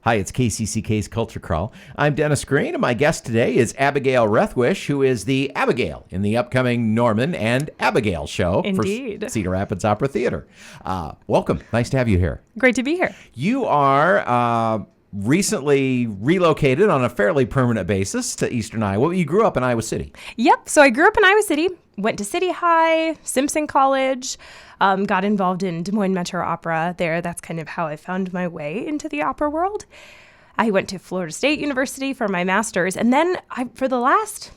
Hi, it's KCCK's Culture Crawl. I'm Dennis Green, and my guest today is Abigail Rethwisch, who is the Abigail in the upcoming Norman and Abigail show Indeed. for Cedar Rapids Opera Theatre. Welcome. Nice to have you here. Great to be here. You are recently relocated on a fairly permanent basis to Eastern Iowa. You grew up in Iowa City. Yep. So I grew up in Iowa City, went to City High, Simpson College, got involved in Des Moines Metro Opera there. That's kind of how I found my way into the opera world. I went to Florida State University for my master's. And then for the last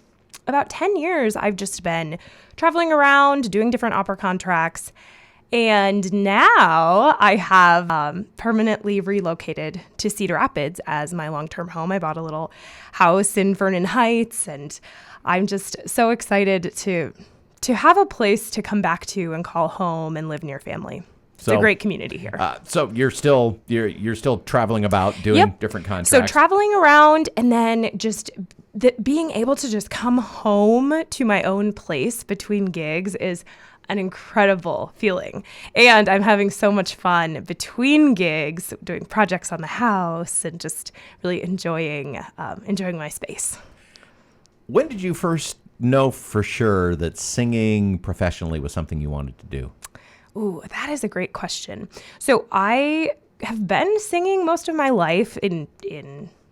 about 10 years, I've just been traveling around, doing different opera contracts. And now I have permanently relocated to Cedar Rapids as my long-term home. I bought a little house in Vernon Heights, and I'm just so excited to have a place to come back to and call home and live near family. It's a great community here. So you're still traveling about doing different contracts. So traveling around, and then just being able to just come home to my own place between gigs is an incredible feeling. And I'm having so much fun between gigs, doing projects on the house and just really enjoying my space. When did you first know for sure that singing professionally was something you wanted to do? Ooh, that is a great question. So I have been singing most of my life in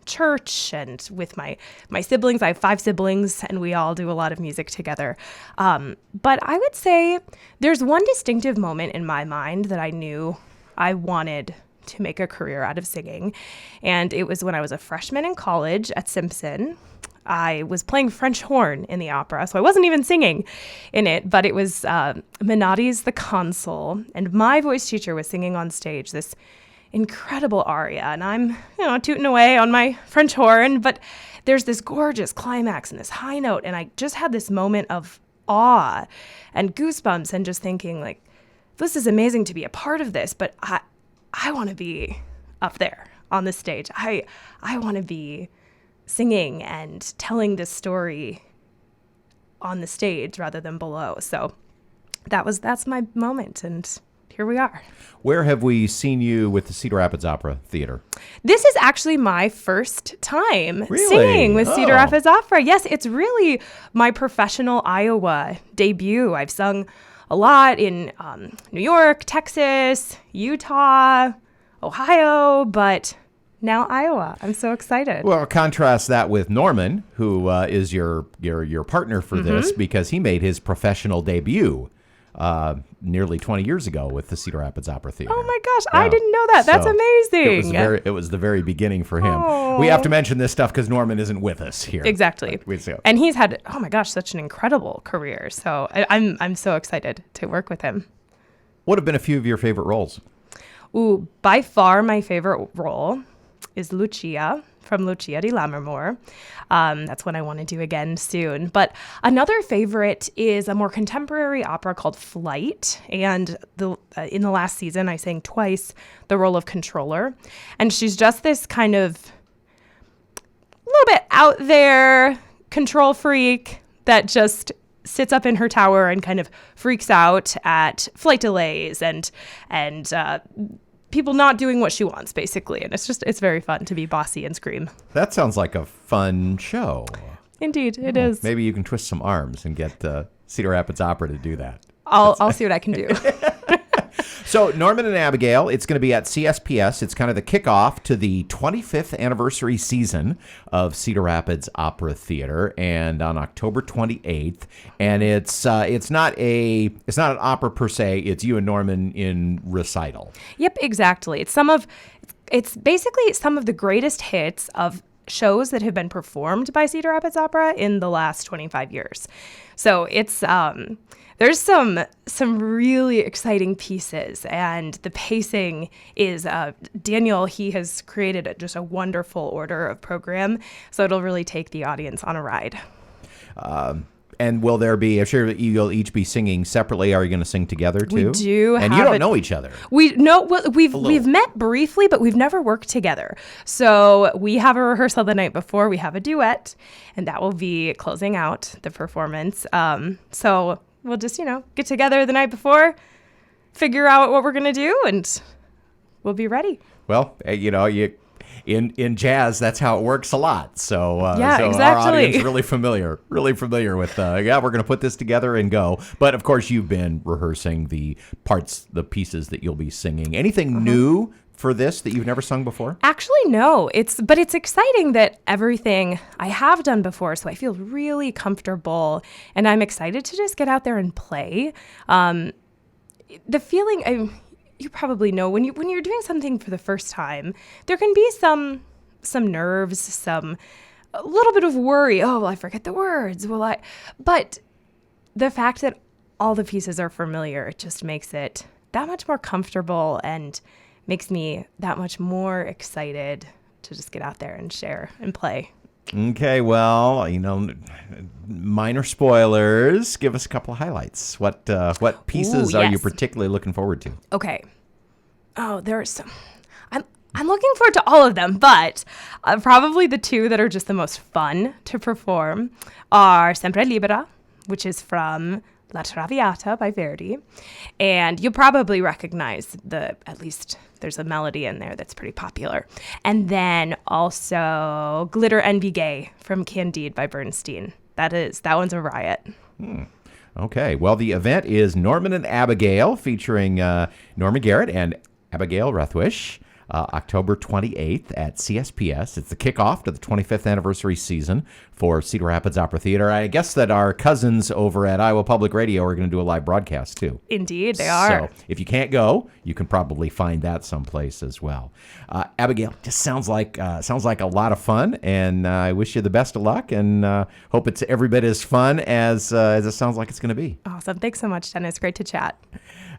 church and with my siblings. I have 5 siblings, and we all do a lot of music together. But I would say there's one distinctive moment in my mind that I knew I wanted to make a career out of singing. And it was when I was a freshman in college at Simpson. I was playing French horn in the opera, so I wasn't even singing in it, but it was Menotti's The Consul, and my voice teacher was singing on stage this incredible aria, and I'm, tooting away on my French horn, but there's this gorgeous climax and this high note, and I just had this moment of awe and goosebumps and just thinking, like, this is amazing to be a part of this, but I want to be up there on the stage. I want to be singing and telling this story on the stage rather than below. So that's my moment, and here we are. Where have we seen you with the Cedar Rapids Opera Theatre? This is actually my first time Really? singing with Cedar Rapids Opera. Yes, it's really my professional Iowa debut. I've sung a lot in New York, Texas, Utah, Ohio, but now Iowa. I'm so excited. Well, contrast that with Norman, who is your partner for this, because he made his professional debut nearly 20 years ago with the Cedar Rapids Opera Theatre. Oh my gosh, yeah. I didn't know that. That's amazing. It was the very beginning for him. Oh. We have to mention this stuff because Norman isn't with us here. Exactly. And he's had, oh my gosh, such an incredible career. So I'm so excited to work with him. What have been a few of your favorite roles? Ooh, by far my favorite role is Lucia from Lucia di Lammermoor. That's what I want to do again soon. But another favorite is a more contemporary opera called Flight. And in the last season, I sang twice the role of controller. And she's just this kind of a little bit out there control freak that just sits up in her tower and kind of freaks out at flight delays and people not doing what she wants, basically. And it's very fun to be bossy and scream. That sounds like a fun show. Indeed, it is. Maybe you can twist some arms and get Cedar Rapids Opera to do that. I'll see what I can do. So Norman and Abigail, it's going to be at CSPS. It's kind of the kickoff to the 25th anniversary season of Cedar Rapids Opera Theatre, and on October 28th. And it's not an opera per se. It's you and Norman in recital. Yep, exactly. It's basically some of the greatest hits of shows that have been performed by Cedar Rapids Opera in the last 25 years. So it's there's some really exciting pieces, and the pacing is Daniel. He has created just a wonderful order of program, so it'll really take the audience on a ride. And will there be? I'm sure you'll each be singing separately. Are you going to sing together too? We do, and you don't know each other. We've met briefly, but we've never worked together. So we have a rehearsal the night before. We have a duet, and that will be closing out the performance. So we'll just get together the night before, figure out what we're going to do, and we'll be ready. Well, In jazz, that's how it works a lot. So, so exactly. Our audience is really familiar with, we're going to put this together and go. But of course, you've been rehearsing the pieces that you'll be singing. Anything new for this that you've never sung before? Actually, no. But it's exciting that everything I have done before, so I feel really comfortable, and I'm excited to just get out there and play. The feeling, you probably know when you're doing something for the first time, there can be some nerves, a little bit of worry. Oh, will I forget the words? But the fact that all the pieces are familiar, it just makes it that much more comfortable and makes me that much more excited to just get out there and share and play. Okay, well, minor spoilers. Give us a couple of highlights. What pieces are you particularly looking forward to? Okay. Oh, there are some. I'm looking forward to all of them, but probably the two that are just the most fun to perform are Sempre Libera, which is from La Traviata by Verdi. And you'll probably recognize at least there's a melody in there that's pretty popular. And then also Glitter and Be Gay from Candide by Bernstein. That one's a riot. Okay, well, the event is Norman and Abigail, featuring Norman Garrett and Abigail Rethwisch, October 28th at CSPS. It's the kickoff to the 25th anniversary season for Cedar Rapids Opera Theatre. I guess that our cousins over at Iowa Public Radio are going to do a live broadcast, too. Indeed, they are. So if you can't go, you can probably find that someplace as well. Abigail, just sounds like a lot of fun, and I wish you the best of luck, and hope it's every bit as fun as it sounds like it's going to be. Awesome. Thanks so much, Dennis. Great to chat.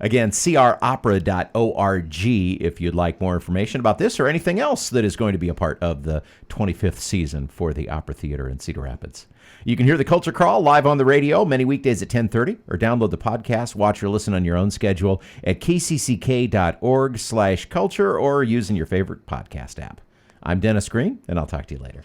Again, cropera.org if you'd like more information about this or anything else that is going to be a part of the 25th season for the Opera Theatre in Cedar Rapids. You can hear the Culture Crawl live on the radio many weekdays at 10:30, or download the podcast, watch or listen on your own schedule at kcck.org/culture or using your favorite podcast app. I'm Dennis Green, and I'll talk to you later.